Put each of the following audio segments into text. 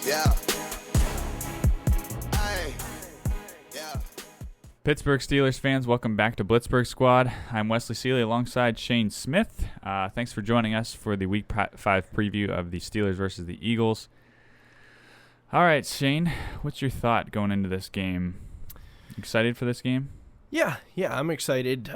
Yeah. Hey. Yeah. Pittsburgh Steelers fans, welcome back to Blitzburg Squad. I'm Wesley Seeley alongside Shane Smith. Thanks for joining us for the Week 5 preview of the Steelers versus the Eagles. All right, Shane, what's your thought going into this game? Excited for this game? Yeah, I'm excited.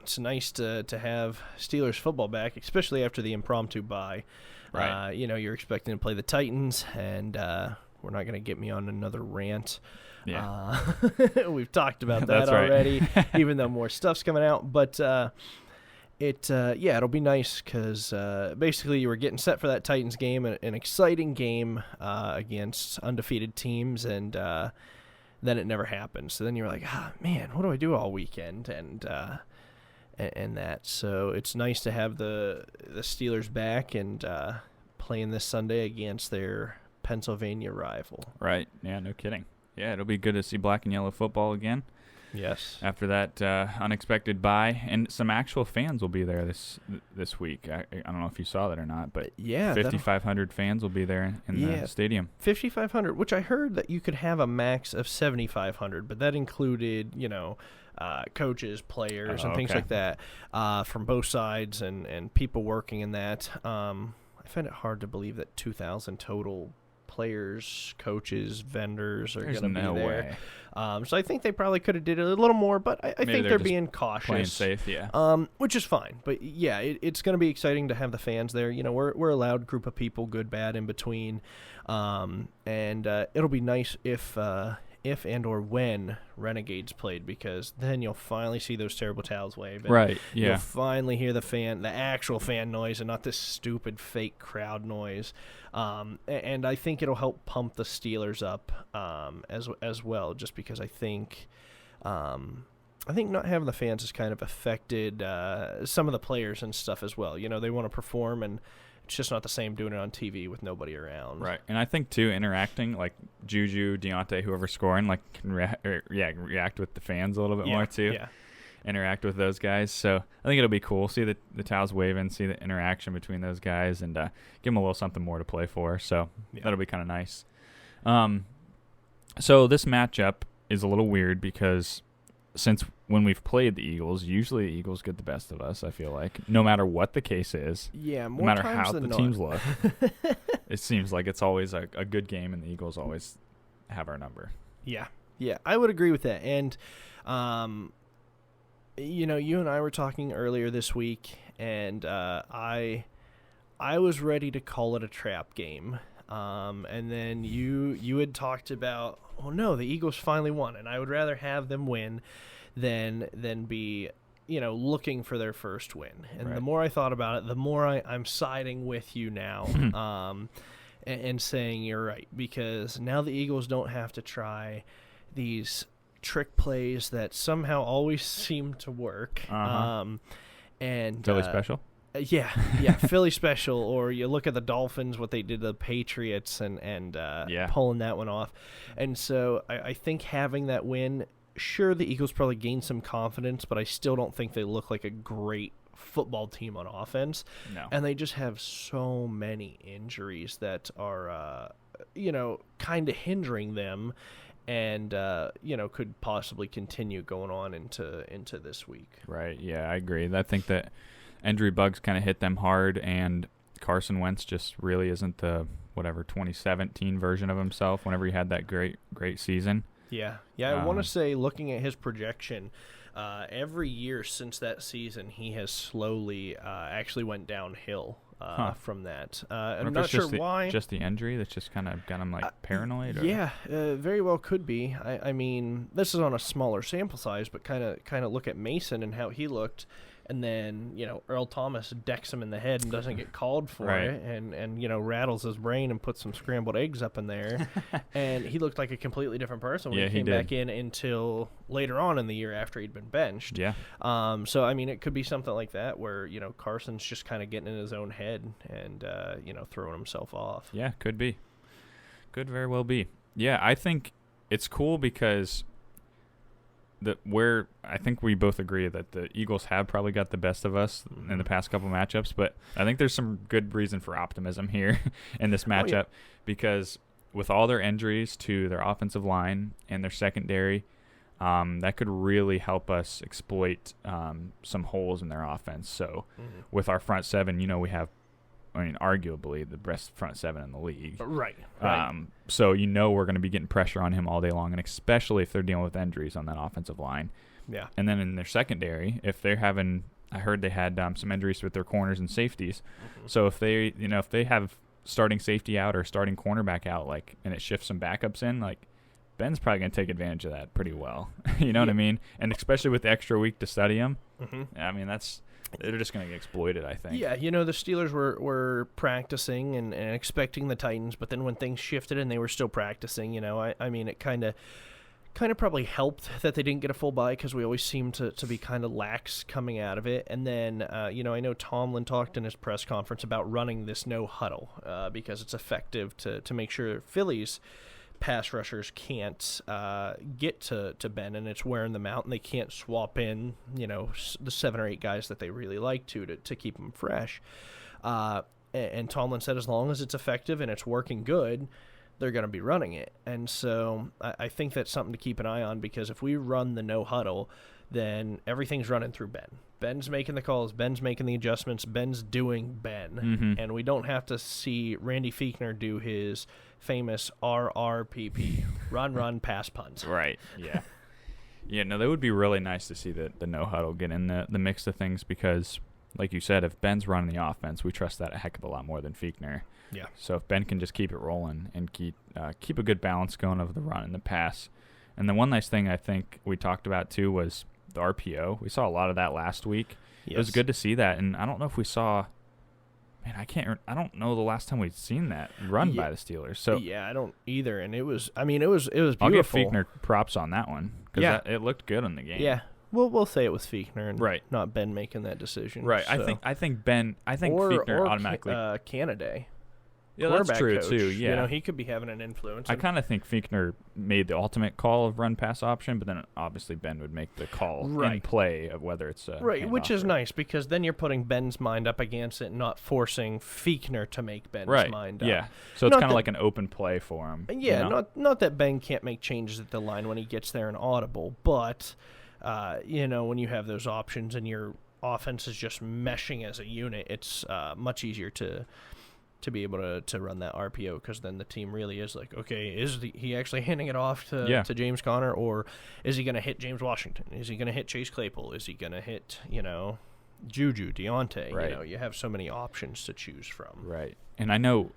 It's nice to have Steelers football back, especially after the impromptu bye. Right. You're expecting to play the Titans, and we're not going to get me on another rant. Yeah. We've talked about that That's right. already, even though more stuff's coming out. But it'll be nice because basically you were getting set for that Titans game, an exciting game against undefeated teams, and then it never happened. So then you're like, man, what do I do all weekend? And that. So it's nice to have the Steelers back and playing this Sunday against their Pennsylvania rival. Right. Yeah, no kidding. Yeah, it'll be good to see black and yellow football again. Yes. After that unexpected bye, and some actual fans will be there this week. I don't know if you saw that or not, but yeah, 5,500 fans will be there in the stadium. 5,500, which I heard that you could have a max of 7,500, but that included, coaches, players, and things like that from both sides and people working in that. I find it hard to believe that 2,000 total players, coaches, vendors are going to be there. Way. So I think they probably could have did it a little more, but I think they're being cautious. Playing safe, yeah. Which is fine. But yeah, it's going to be exciting to have the fans there. We're a loud group of people, good, bad, in between. And it'll be nice if and or when Renegades played, because then you'll finally see those terrible towels wave. And right, yeah. You'll finally hear the actual fan noise and not this stupid fake crowd noise. And I think it'll help pump the Steelers up as well, just because I think not having the fans has kind of affected some of the players and stuff as well. They want to perform, and it's just not the same doing it on TV with nobody around. Right. And I think, too, interacting, like Juju, Deontay, whoever's scoring, like can react with the fans a little bit more, too. Yeah. Interact with those guys. So I think it'll be cool. See the towels waving, see the interaction between those guys, and give them a little something more to play for. So that'll be kind of nice. So this matchup is a little weird because since when we've played the Eagles, usually the Eagles get the best of us, I feel like, no matter what the case is. Yeah, no matter how the not. teams look. It seems like it's always a good game, and the Eagles always have our number. Yeah, I would agree with that. And, you and I were talking earlier this week, and I was ready to call it a trap game. And then you had talked about, oh no, the Eagles finally won, and I would rather have them win than be, looking for their first win. And right. The more I thought about it, the more I'm siding with you now, and saying you're right, because now the Eagles don't have to try these trick plays that somehow always seem to work. And Philly special? Yeah, Philly special. Or you look at the Dolphins, what they did to the Patriots, and pulling that one off. And so I think having that win, sure, the Eagles probably gained some confidence, but I still don't think they look like a great football team on offense. No. And they just have so many injuries that are, kind of hindering them, and could possibly continue going on into this week. Right. Yeah, I agree. I think that injury bugs kind of hit them hard, and Carson Wentz just really isn't the 2017 version of himself whenever he had that great season. Yeah. I want to say, looking at his projection, every year since that season, he has slowly actually went downhill from that. I'm not sure why. Just the injury that's just kind of got him paranoid? Or? Yeah, very well could be. I mean, this is on a smaller sample size, but kind of look at Mason and how he looked. And then, Earl Thomas decks him in the head and doesn't get called for it, and rattles his brain and puts some scrambled eggs up in there. And he looked like a completely different person when he came back in until later on in the year after he'd been benched. Yeah. So, I mean, it could be something like that where, Carson's just kind of getting in his own head and, throwing himself off. Yeah, could be. Could very well be. Yeah, I think it's cool because I think we both agree that the Eagles have probably got the best of us in the past couple matchups, but I think there's some good reason for optimism here in this matchup because with all their injuries to their offensive line and their secondary, that could really help us exploit some holes in their offense. So with our front seven, we have, arguably the best front seven in the league. Right. So we're going to be getting pressure on him all day long, and especially if they're dealing with injuries on that offensive line. Yeah. And then in their secondary, if they're having, I heard they had some injuries with their corners and safeties. So if they, if they have starting safety out or starting cornerback out, and it shifts some backups in, Ben's probably going to take advantage of that pretty well. You know what I mean? And especially with the extra week to study him, they're just going to get exploited, I think. Yeah, the Steelers were practicing and expecting the Titans, but then when things shifted and they were still practicing, it kind of probably helped that they didn't get a full bye because we always seem to be kind of lax coming out of it. And then, I know Tomlin talked in his press conference about running this no huddle because it's effective to make sure Philly's pass rushers can't get to Ben, and it's wearing them out, and they can't swap in, the 7 or 8 guys that they really like to keep them fresh. And Tomlin said as long as it's effective and it's working good, they're going to be running it. And so I think that's something to keep an eye on, because if we run the no huddle, then everything's running through Ben. Ben's making the calls. Ben's making the adjustments. Ben's doing Ben. And we don't have to see Randy Fiechner do his famous RRPP, run, pass, punt. Right, yeah. Yeah, no, that would be really nice to see the no huddle get in the mix of things, because, like you said, if Ben's running the offense, we trust that a heck of a lot more than Fiechner. Yeah. So if Ben can just keep it rolling and keep a good balance going of the run and the pass. And the one nice thing I think we talked about too was the RPO. We saw a lot of that last week. Yes. It was good to see that, and I don't know if we saw. Man, I don't know the last time we'd seen that run by the Steelers. So yeah, I don't either. And it was beautiful. I'll give Fiechner props on that one, because it looked good in the game. Yeah. We'll say it was Fiechner, and not Ben making that decision. Right. So. I think Fiechner automatically. Canada. Yeah, that's true coach. too. Yeah, he could be having an influence. I kind of think Fiechner made the ultimate call of run pass option, but then obviously Ben would make the call in play of whether it's a which is nice, because then you're putting Ben's mind up against it, not forcing Fiechner to make Ben's mind up. Yeah, so it's kind of like an open play for him. Yeah, not that Ben can't make changes at the line when he gets there and audible, but when you have those options and your offense is just meshing as a unit, it's much easier to be able to run that RPO, because then the team really is like, okay, is he actually handing it off to James Conner, or is he going to hit James Washington? Is he going to hit Chase Claypool? Is he going to hit, Juju, Deontay? Right. You have so many options to choose from. Right. And I know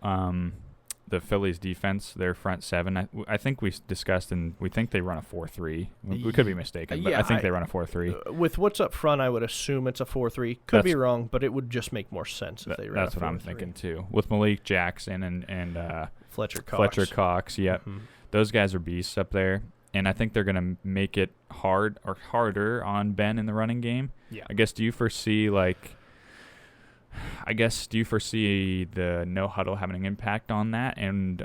the Phillies defense, their front seven, I think we discussed, and we think they run a 4-3. We could be mistaken, but I think they run a 4-3. With what's up front, I would assume it's a 4-3. Could be wrong, but it would just make more sense if they ran a 4-3. That's what I'm thinking too. With Malik Jackson and Fletcher Cox, yeah. Mm-hmm. Those guys are beasts up there. And I think they're going to make it harder on Ben in the running game. Yeah. Do you foresee the no huddle having an impact on that? And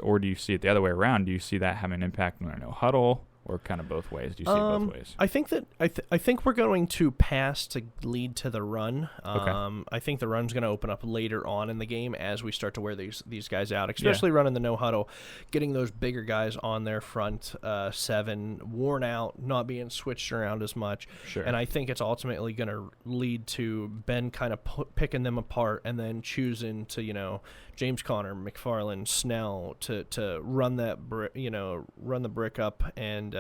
or do you see it the other way around? Do you see that having an impact on a no huddle, or kind of both ways? Do you see it both ways? I think that I think we're going to pass to lead to the run. Okay. I think the run's going to open up later on in the game as we start to wear these guys out, especially running the no huddle, getting those bigger guys on their front seven, worn out, not being switched around as much. Sure. And I think it's ultimately going to lead to Ben kind of picking them apart and then choosing to, James Conner, McFarland, Snell to run that run the brick up and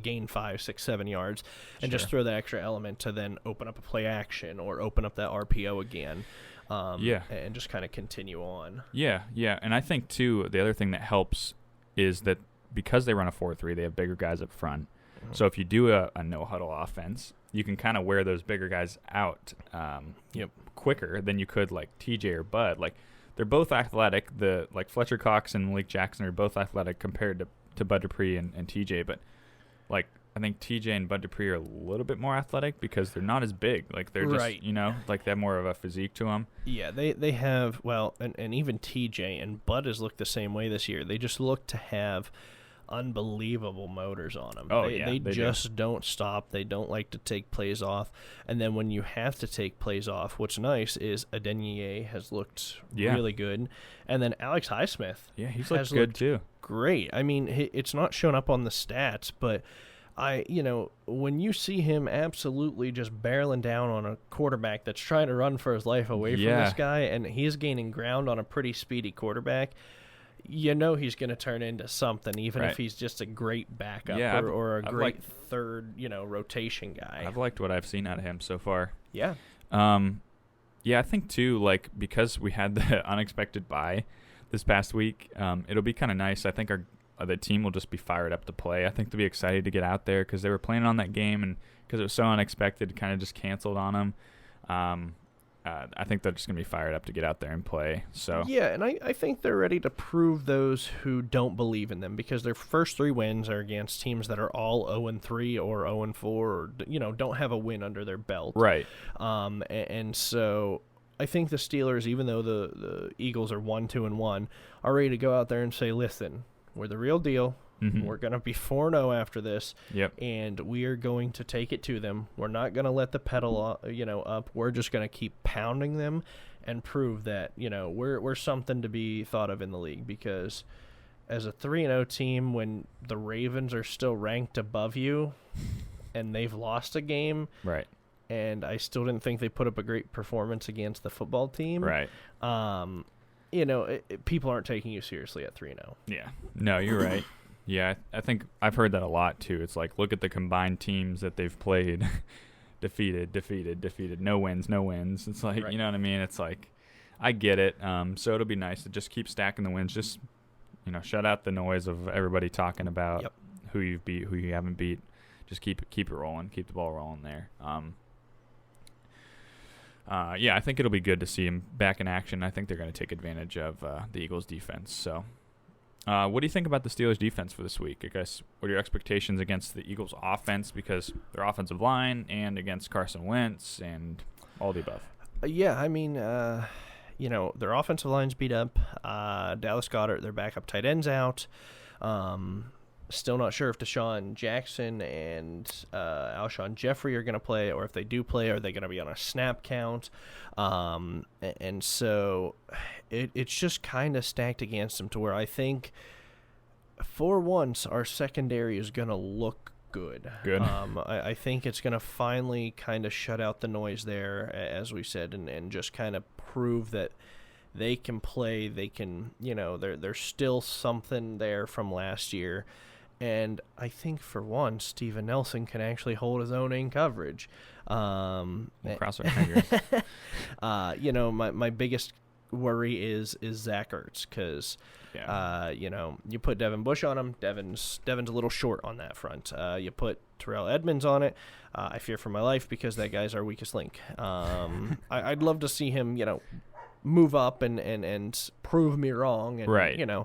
gain 5, 6, 7 yards, and just throw that extra element to then open up a play action or open up that RPO again. And just kind of continue on. Yeah, and I think too the other thing that helps is that because they run a 4-3, they have bigger guys up front. Mm-hmm. So if you do a no huddle offense, you can kind of wear those bigger guys out quicker than you could like TJ or Bud. They're both athletic. Fletcher Cox and Malik Jackson are both athletic compared to Bud Dupree and TJ, but I think TJ and Bud Dupree are a little bit more athletic because they're not as big. They're just they have more of a physique to them. Yeah, they have and even TJ and Bud has looked the same way this year. They just look to have unbelievable motors on them. Oh, They they just don't stop. They don't like to take plays off. And then when you have to take plays off, what's nice is Adeniyi has looked really good. And then Alex Highsmith he's has looked good too. Great. I mean, it's not shown up on the stats, but when you see him absolutely just barreling down on a quarterback that's trying to run for his life away from this guy, and he's gaining ground on a pretty speedy quarterback, he's going to turn into something, even if he's just a great backup or a great third, rotation guy. I've liked what I've seen out of him so far. Yeah. I think too, like, because we had the unexpected bye this past week, it'll be kind of nice. I think the team will just be fired up to play. I think they'll be excited to get out there because they were planning on that game, and because it was so unexpected, kind of just canceled on them. I think they're just going to be fired up to get out there and play. So yeah, and I think they're ready to prove those who don't believe in them, because their first 3 wins are against teams that are all 0-3 or 0-4 or don't have a win under their belt. Right. And so I think the Steelers, even though the Eagles are 1-2-1, are ready to go out there and say, listen, we're the real deal. Mm-hmm. We're going to be 4-0 after this, and we are going to take it to them. We're not going to let the pedal, up. We're just going to keep pounding them and prove that, we're something to be thought of in the league. Because as a 3-0 team, when the Ravens are still ranked above you and they've lost a game, right? And I still didn't think they put up a great performance against the football team, right? People aren't taking you seriously at 3-0. Yeah, no, you're right. Yeah, I think I've heard that a lot too. It's like, look at the combined teams that they've played. defeated, no wins. It's like, you know what I mean? It's like, I get it. So it'll be nice to just keep stacking the wins. Just, shut out the noise of everybody talking about who you've beat, who you haven't beat. Just keep it rolling. Keep the ball rolling there. I think it'll be good to see him back in action. I think they're going to take advantage of the Eagles' defense. So, what do you think about the Steelers' defense for this week? I guess, what are your expectations against the Eagles' offense, because their offensive line, and against Carson Wentz and all the above? Their offensive line's beat up. Dallas Goedert, their backup tight end's out. Still not sure if Deshaun Jackson and Alshon Jeffrey are going to play, or if they do play, are they going to be on a snap count? And so it's just kind of stacked against them, to where I think for once our secondary is going to look good. I think it's going to finally kind of shut out the noise there, as we said, and just kind of prove that they can play. They can, there's still something there from last year. And I think for once, Steven Nelson can actually hold his own in coverage. We'll cross our fingers. My biggest worry is Zach Ertz, because you put Devin Bush on him. Devin's a little short on that front. You put Terrell Edmonds on it. I fear for my life, because that guy's our weakest link. I'd love to see him, move up and prove me wrong, and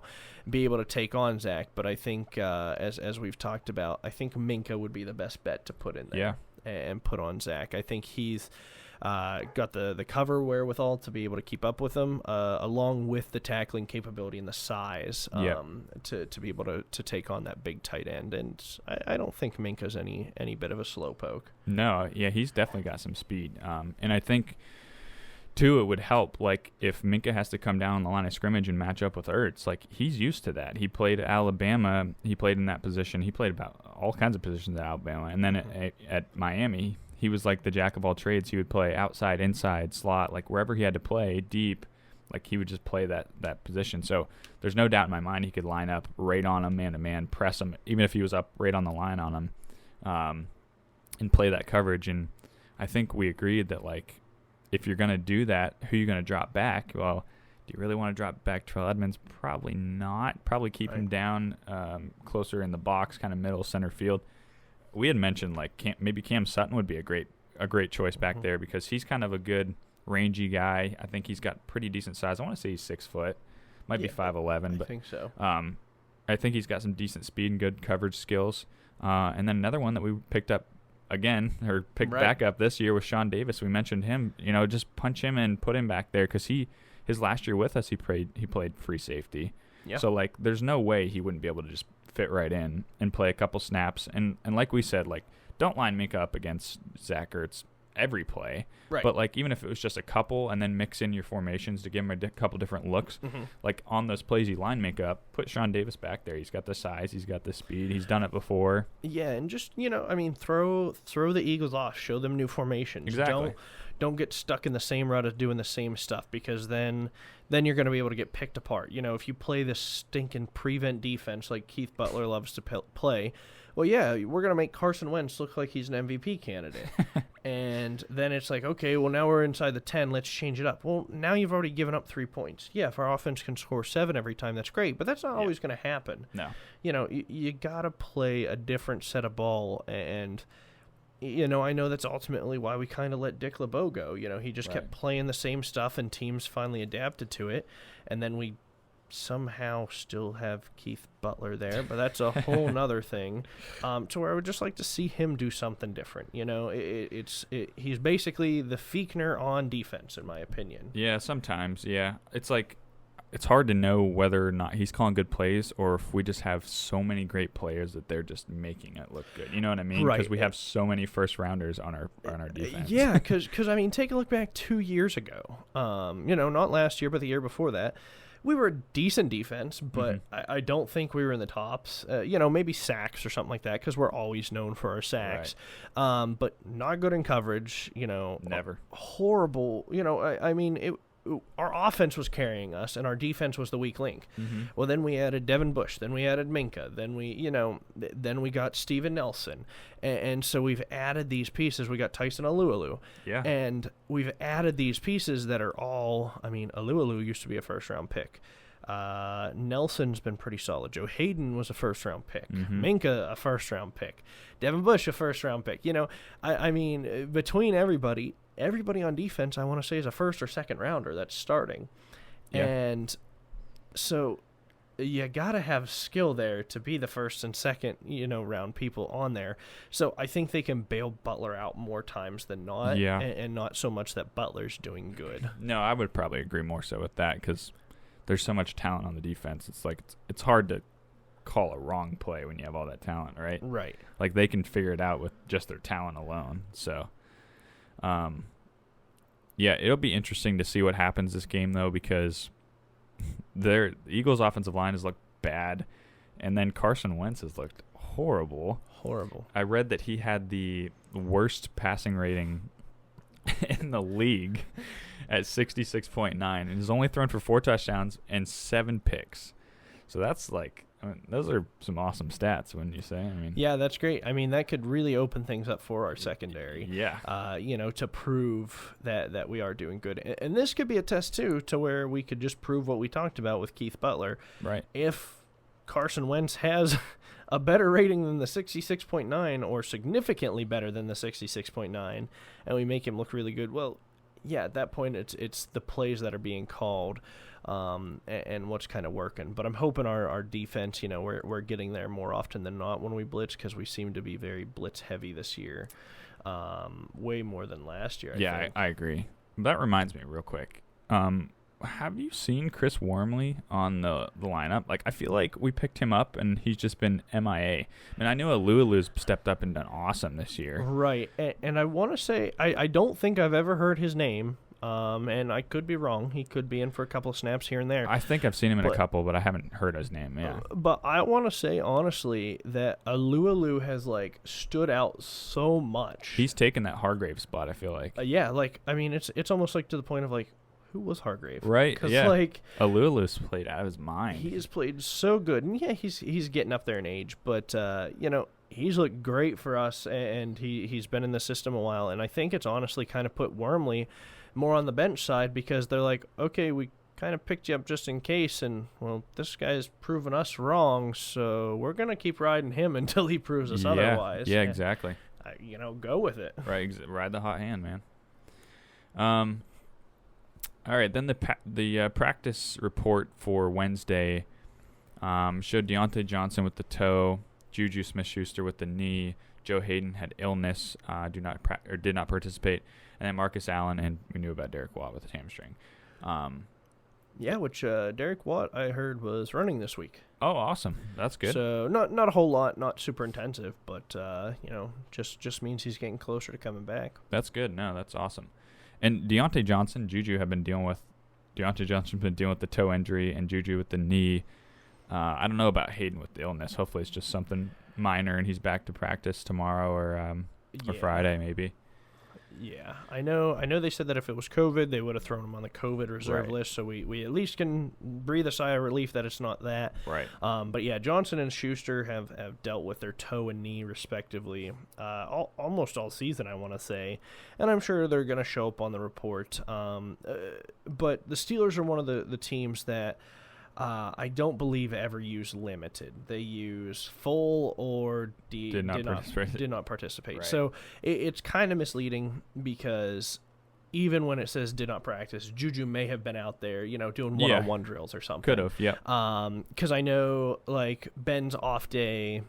be able to take on Zach. But I think as we've talked about, I think Minka would be the best bet to put in there and put on Zach. I think he's got the cover wherewithal to be able to keep up with him, along with the tackling capability and the size to be able to take on that big tight end. And I don't think Minka's any bit of a slowpoke. No, he's definitely got some speed. And I think too, it would help, like, if Minka has to come down on the line of scrimmage and match up with Ertz. Like, he's used to that. He played at Alabama. He played in that position. He played about all kinds of positions at Alabama. And then at Miami, he was like the jack of all trades. He would play outside, inside, slot, like wherever he had to play, deep. Like, he would just play that position. So there's no doubt in my mind he could line up right on him, man-to-man, press him, even if he was up right on the line on him, and play that coverage. And I think we agreed that, like, if you're going to do that, who are you going to drop back? Well, do you really want to drop back Terrell Edmonds? Probably not. Probably keep him down closer in the box, kind of middle center field. We had mentioned, like, maybe Cam Sutton would be a great choice back there, because he's kind of a good rangy guy. I think he's got pretty decent size. I want to say he's 6 foot. Might be 5'11", but I think so. I think he's got some decent speed and good coverage skills. And then another one that we picked up back up this year with Sean Davis. We mentioned him, just punch him and put him back there, because his last year with us, he played free safety. Yeah. So, like, there's no way he wouldn't be able to just fit right in and play a couple snaps. And like we said, like, don't line Minka up against Zach Ertz every play. Right. But, like, even if it was just a couple and then mix in your formations to give him a couple different looks, like, on those plays you line Minka up, put Sean Davis back there. He's got the size. He's got the speed. He's done it before. Yeah, and just, I mean, throw the Eagles off. Show them new formations. Exactly. Don't get stuck in the same rut of doing the same stuff, because then you're going to be able to get picked apart. If you play this stinking prevent defense like Keith Butler loves to play, well, yeah, we're going to make Carson Wentz look like he's an MVP candidate. And then it's like, okay, well, now we're inside the 10. Let's change it up. Well, now you've already given up 3 points. Yeah, if our offense can score 7 every time, that's great. But that's not always going to happen. No. You got to play a different set of ball. And, I know that's ultimately why we kind of let Dick LeBeau go. He just kept playing the same stuff, and teams finally adapted to it. And then we somehow still have Keith Butler there, but that's a whole nother thing, to where I would just like to see him do something different. He's basically the Fiechner on defense, in my opinion. Yeah, sometimes, yeah. It's like, it's hard to know whether or not he's calling good plays, or if we just have so many great players that they're just making it look good. You know what I mean? Right. Because we have so many first-rounders on our defense. Yeah, because I mean, take a look back 2 years ago. Not last year, but the year before that. We were a decent defense, but I don't think we were in the tops. Maybe sacks or something like that, because we're always known for our sacks. Right. But not good in coverage. Never. Horrible. Our offense was carrying us, and our defense was the weak link. Well, then we added Devin Bush, then we added Minka, then we got Steven Nelson, and so we've added these pieces. We got Tyson Alualu, and we've added these pieces that are all. I mean, Alualu used to be a first-round pick. Nelson's been pretty solid. Joe Hayden was a first-round pick. Minka, a first-round pick. Devin Bush, a first-round pick. I mean, between everybody on defense, I want to say, is a first or second rounder that's starting. Yeah. And so you got to have skill there to be the first and second, round people on there. So I think they can bail Butler out more times than not. Yeah. And not so much that Butler's doing good. No, I would probably agree more so with that, because there's so much talent on the defense. It's like, it's hard to call a wrong play when you have all that talent, right? Right. Like, they can figure it out with just their talent alone. So, yeah, it'll be interesting to see what happens this game, though, because the Eagles' offensive line has looked bad, and then Carson Wentz has looked horrible. Horrible. I read that he had the worst passing rating in the league at 66.9, and he's only thrown for 4 touchdowns and 7 picks. So that's like, those are some awesome stats, wouldn't you say? Yeah, that's great. I mean, that could really open things up for our secondary. Yeah. To prove that we are doing good. And this could be a test, too, to where we could just prove what we talked about with Keith Butler. Right. If Carson Wentz has a better rating than the 66.9, or significantly better than the 66.9, and we make him look really good, well, yeah, at that point, it's the plays that are being called, and what's kind of working. But I'm hoping our defense, we're getting there more often than not when we blitz, because we seem to be very blitz heavy this year, way more than last year. I agree. That reminds me real quick. Have you seen Chris Wormley on the lineup? Like, I feel like we picked him up and he's just been MIA. I mean, I know Alualu's stepped up and done awesome this year. Right. And I want to say, I don't think I've ever heard his name. And I could be wrong. He could be in for a couple of snaps here and there. I think I've seen him in a couple, but I haven't heard his name. Yeah. But I want to say, honestly, that Alualu has, stood out so much. He's taken that Hargrave spot, I feel like. It's almost like to the point of, who was Hargrave? Right, yeah. Because, Alualu's played out of his mind. He has played so good. And, yeah, he's getting up there in age. But, he's looked great for us, and he's been in the system a while. And I think it's honestly kind of put Wormley more on the bench side, because they're like, okay, we kind of picked you up just in case, and, well, this guy's proven us wrong, so we're going to keep riding him until he proves us otherwise. Yeah, exactly. Go with it. Right, ride the hot hand, man. All right, then the practice report for Wednesday showed Deontay Johnson with the toe, Juju Smith-Schuster with the knee, Joe Hayden had illness, did not participate, and then Marcus Allen, and we knew about Derek Watt with his hamstring. Yeah, which Derek Watt, I heard, was running this week. Oh, awesome. That's good. So not a whole lot, not super intensive, but just means he's getting closer to coming back. That's good. No, that's awesome. And Deontay Johnson, Juju have been dealing with. Deontay Johnson's been dealing with the toe injury, and Juju with the knee. I don't know about Hayden with the illness. Hopefully, it's just something minor, and he's back to practice tomorrow or Friday maybe. Yeah, I know they said that if it was COVID, they would have thrown him on the COVID reserve list, so we at least can breathe a sigh of relief that it's not that. Right. But yeah, Johnson and Schuster have dealt with their toe and knee respectively almost all season, I want to say, and I'm sure they're going to show up on the report. But the Steelers are one of the teams that I don't believe ever use limited. They use full or did not participate. Right. So it's kind of misleading because even when it says did not practice, Juju may have been out there, doing one-on-one drills or something. Could have, yeah. Because I know like Ben's off day.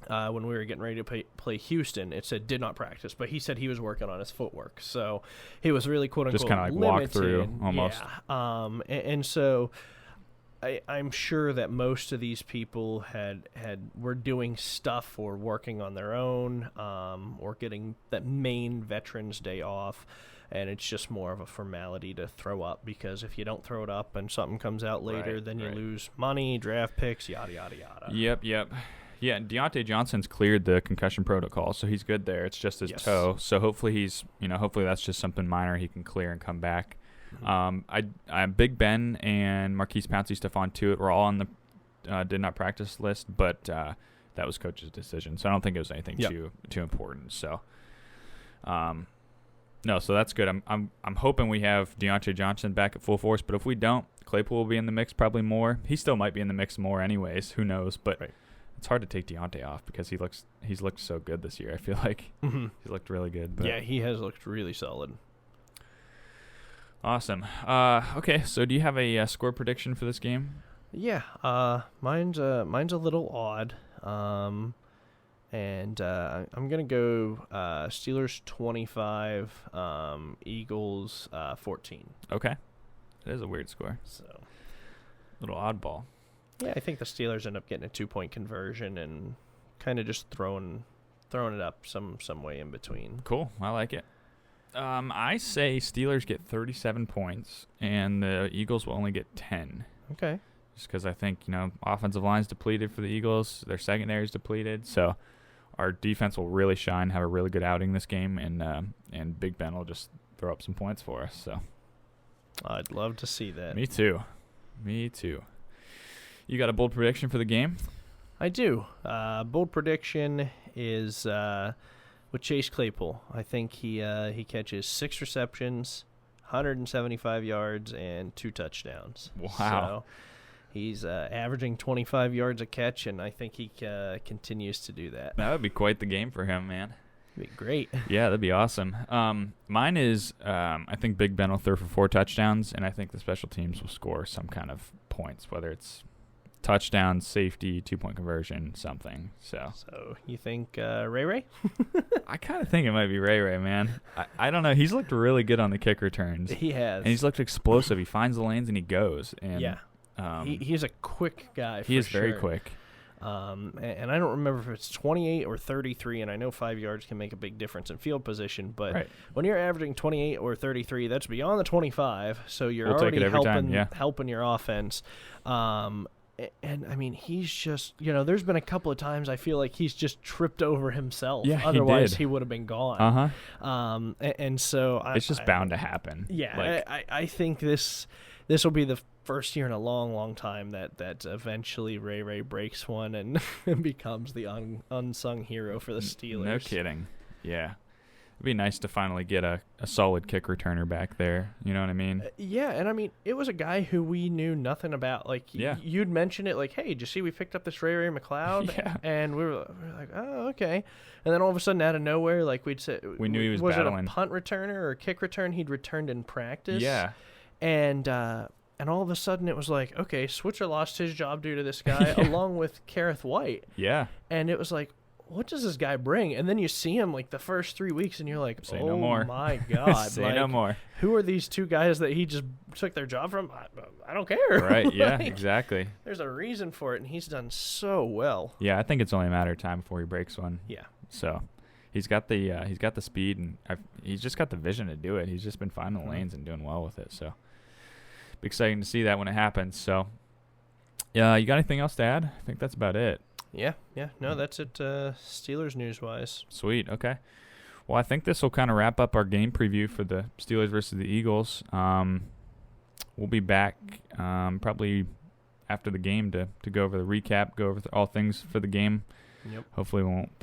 When we were getting ready to play Houston, it said did not practice, but he said he was working on his footwork, so he was really quote unquote just kind of like walk through almost. Yeah. And so I'm sure that most of these people were doing stuff or working on their own, or getting that main Veterans Day off, and it's just more of a formality to throw up, because if you don't throw it up and something comes out later, then you lose money, draft picks, yada yada yada. Yep. Yeah, and Deontay Johnson's cleared the concussion protocol, so he's good there. It's just his toe, so hopefully hopefully that's just something minor he can clear and come back. I Big Ben and Marquise Pouncey, Stephon Tuitt were all on the did not practice list, but that was coach's decision, so I don't think it was anything too important. So, no, so that's good. I'm hoping we have Deontay Johnson back at full force, but if we don't, Claypool will be in the mix probably more. He still might be in the mix more, anyways. Who knows? But it's hard to take Deontay off because he's looked so good this year. I feel like he's looked really good. But yeah, he has looked really solid. Awesome. Okay, so do you have a score prediction for this game? Yeah, mine's a little odd, and I'm gonna go Steelers 25, Eagles 14. Okay, that is a weird score. So, little oddball. Yeah, I think the Steelers end up getting a 2-point conversion and kind of just throwing it up some way in between. Cool, I like it. I say Steelers get 37 points, and the Eagles will only get 10. Okay. Just because I think, offensive line's depleted for the Eagles. Their secondary's depleted. So our defense will really shine, have a really good outing this game, and Big Ben will just throw up some points for us. So I'd love to see that. Me too. You got a bold prediction for the game? I do. Bold prediction is with Chase Claypool. I think he catches 6 receptions, 175 yards, and 2 touchdowns. Wow. So he's averaging 25 yards a catch, and I think he continues to do that. That would be quite the game for him, man. That'd be great. Yeah, that'd be awesome. Mine is I think Big Ben will throw for 4 touchdowns, and I think the special teams will score some kind of points, whether it's touchdown, safety, 2-point conversion, something. So you think Ray? I kind of think it might be Ray, man. I don't know. He's looked really good on the kick returns. He has. And he's looked explosive. He finds the lanes and he goes. And, yeah. He's a quick guy. He is very quick. And I don't remember if it's 28 or 33, and I know 5 yards can make a big difference in field position, but when you're averaging 28 or 33, that's beyond the 25, so you're already helping your offense. And I mean, he's just, there's been a couple of times I feel like he's just tripped over himself. Yeah, otherwise he would have been gone. And so it's just bound to happen. Yeah, I think this will be the first year in a long, long time that eventually Ray breaks one and becomes the unsung hero for the Steelers. No kidding. Yeah. It'd be nice to finally get a solid kick returner back there. You know what I mean? Yeah, and I mean, it was a guy who we knew nothing about. Like, you'd mention it like, hey, did you see we picked up this Ray McLeod? Yeah. And we were like, oh, okay. And then all of a sudden, out of nowhere, like we'd say, we knew he was Was battling. it a punt returner or a kick return he'd returned in practice? Yeah. And all of a sudden, it was like, okay, Switzer lost his job due to this guy, along with Kareth White. Yeah. And it was like, what does this guy bring? And then you see him like the first 3 weeks, and you're like, Say oh no more. my God. Say like, no more. Who are these two guys that he just took their job from? I don't care. Right, yeah, Like, exactly. There's a reason for it, and he's done so well. Yeah, I think it's only a matter of time before he breaks one. Yeah. So he's got the speed, and he's just got the vision to do it. He's just been finding the lanes and doing well with it. So be exciting to see that when it happens. So yeah, you got anything else to add? I think that's about it. Yeah. No, that's it. Steelers news-wise. Sweet. Okay. Well, I think this will kind of wrap up our game preview for the Steelers versus the Eagles. We'll be back probably after the game to go over the recap, go over all things for the game. Yep. Hopefully we won't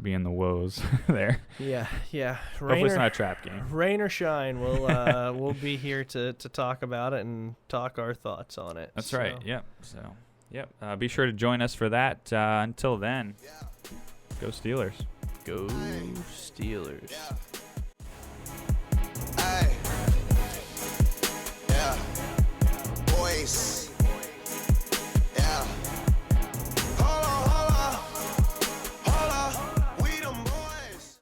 be in the woes there. Yeah. Hopefully it's not a trap game. Rain or shine, we'll be here to talk about it and talk our thoughts on it. That's right. Yep. So, be sure to join us for that. Until then, go Steelers. Go Steelers. Yeah.